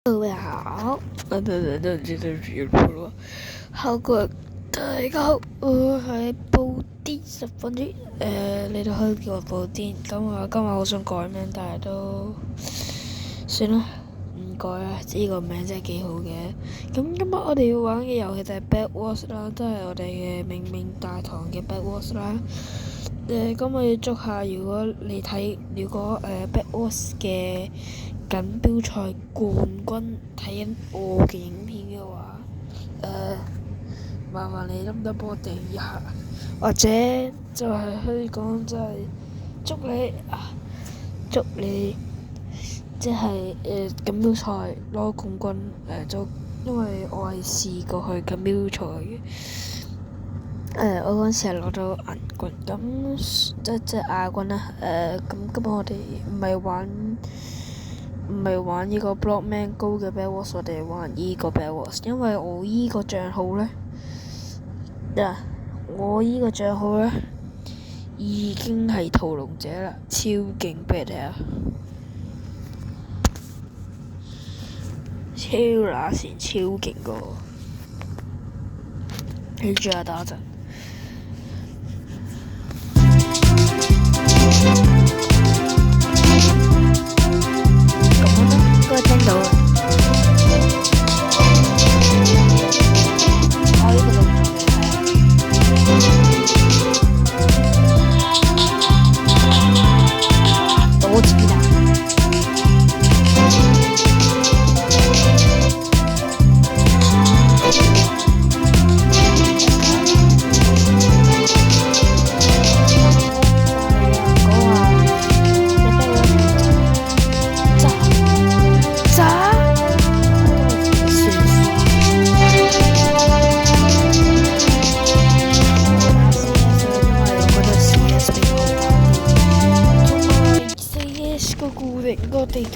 各位好，好過大家好，我係布丁十分之你都可以叫我布丁。咁我今日好想改名，但係都算啦，唔改啦。呢個名真係幾好嘅。咁今日我哋要玩嘅遊戲就係 Bed Wars 啦，都係我哋嘅冥冥大堂嘅 Bed Wars 啦。咁我要捉下，如果Bed Wars 嘅錦標賽冠軍睇緊我嘅影片嘅話，麻煩你得唔得幫我訂閱一下，或者就係可以講就係祝你即係錦標賽攞冠軍因為我係試過去錦標賽嘅，我嗰陣時係攞到銀冠，咁即係亞軍啦。咁今日我哋唔係玩呢個 Blockman Go 嘅 Bed Wars， 我哋玩呢個 Bed Wars， 因為我依個帳號呢，已經係屠龍者啦，超勁，俾你睇下，超乸線，超勁個，你住下打陣。應該聽到啦。我呢個動作你睇下，多子彈。個地圖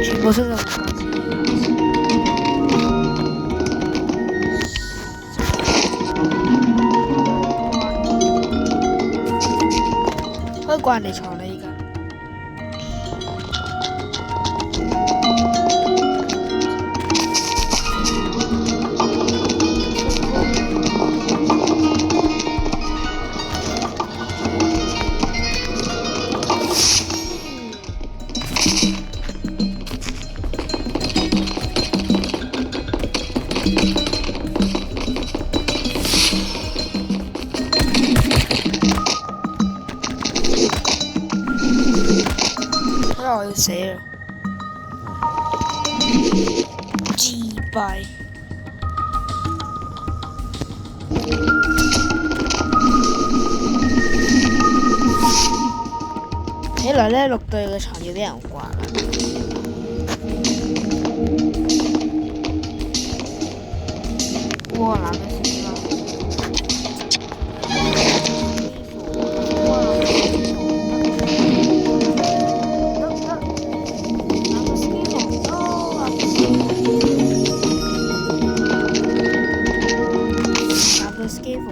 全部識啦。可以掛人哋床啦，依家。我要死啦！自閉。睇來呢綠隊嘅床要俾人掛啦。哇！藍隊死啦！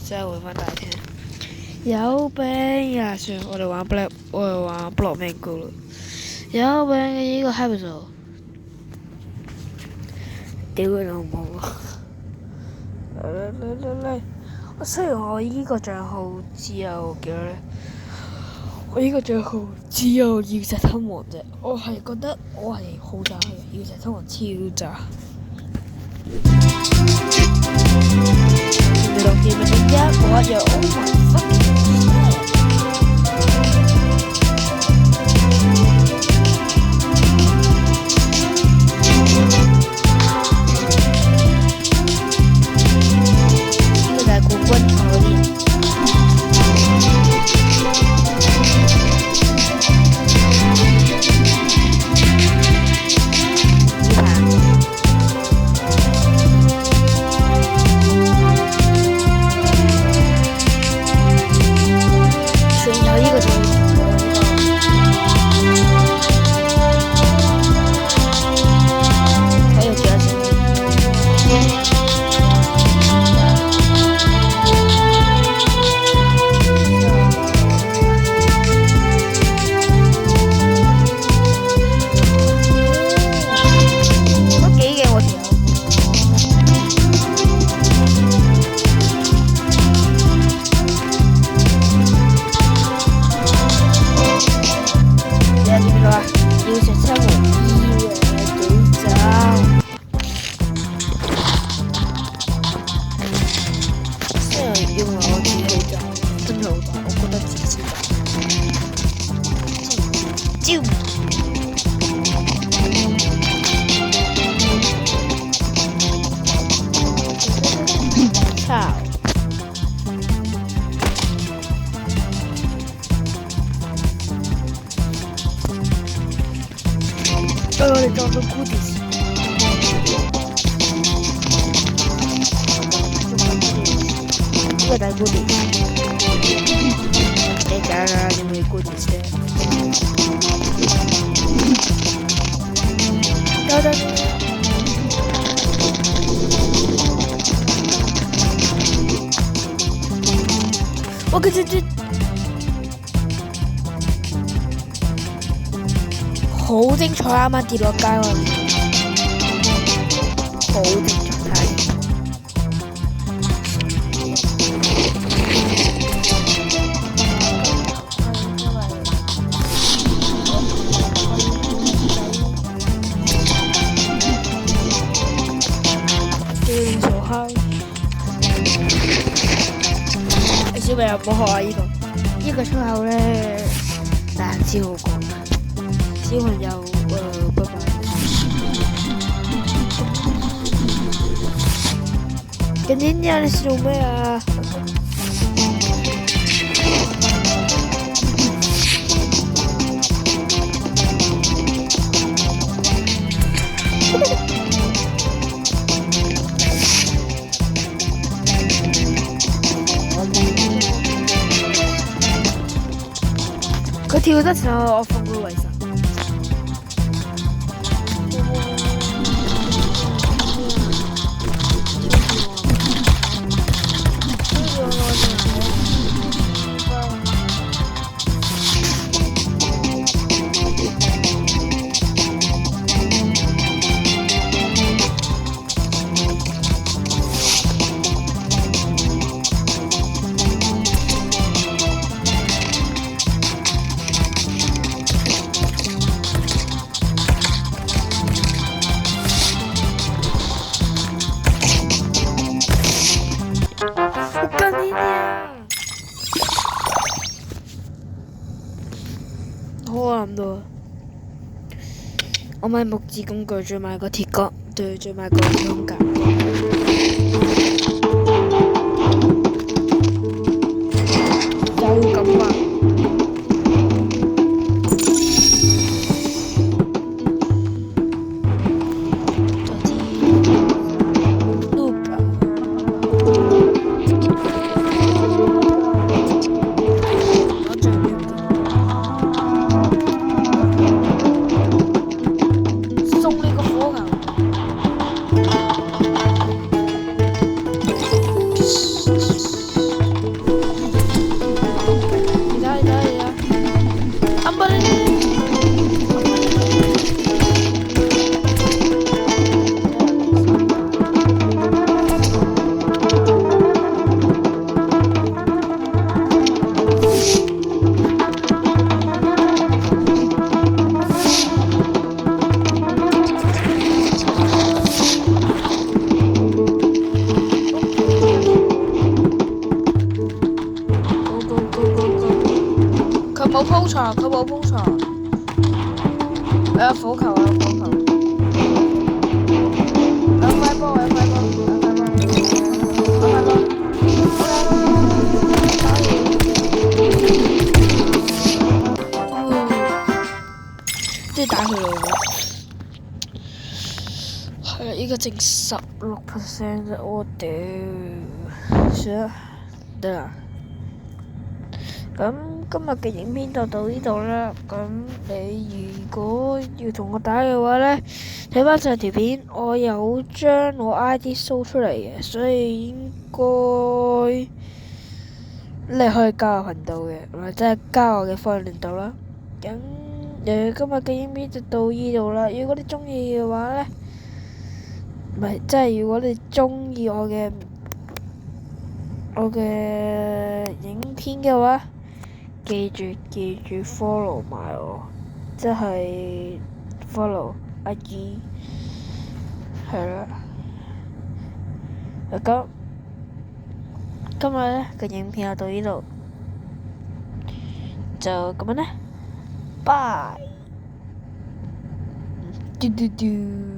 再回翻大廳，有病呀！算，我哋玩 Blockman Go 啦。有病嘅呢個 Habitat， 屌佢老母！嚟！雖然我依個帳號只有幾多呢？我依個帳號只有耀石吞王啫，我係覺得我係好渣嘅，耀石吞王超渣。Little human ninja, what your oh my fucking呢個就係冠軍賽嗰啲。我哋裝咗 goodies， 呢個就係 goodies， 你揀啦，你咪 goodies 啫。得，我嘅這好精彩，啱啱跌落街嗰陣時，好精彩睇。小孩，小朋友唔好學啊！呢個出口咧難先好講。小朋友，拜拜。今天你做咩啊？佢跳得上去，我放佢為神。好諗到，我買木質工具，再買個鐵角，對，再買個鋼架。就咁啊！火球啊，火球！有塊波，有塊波，有塊波，有塊波。即係打佢老母。係啦，依家剩16% 啫，我屌！算啦，得啦。咁今日嘅影片就到呢度啦。咁你如果要同我打嘅話呢，睇翻上條片，我有將我 ID show 出嚟嘅，所以應該你可以加我頻道嘅，或者係加我嘅方向度啦。咁今日嘅影片就到呢度啦。如果你中意嘅話呢，唔係，即係如果你中意我嘅影片嘅話，記住 follow 埋我，即係 follow IG，係啦。咁今日呢個影片就到呢度，就咁樣呢，拜。嘟嘟嘟。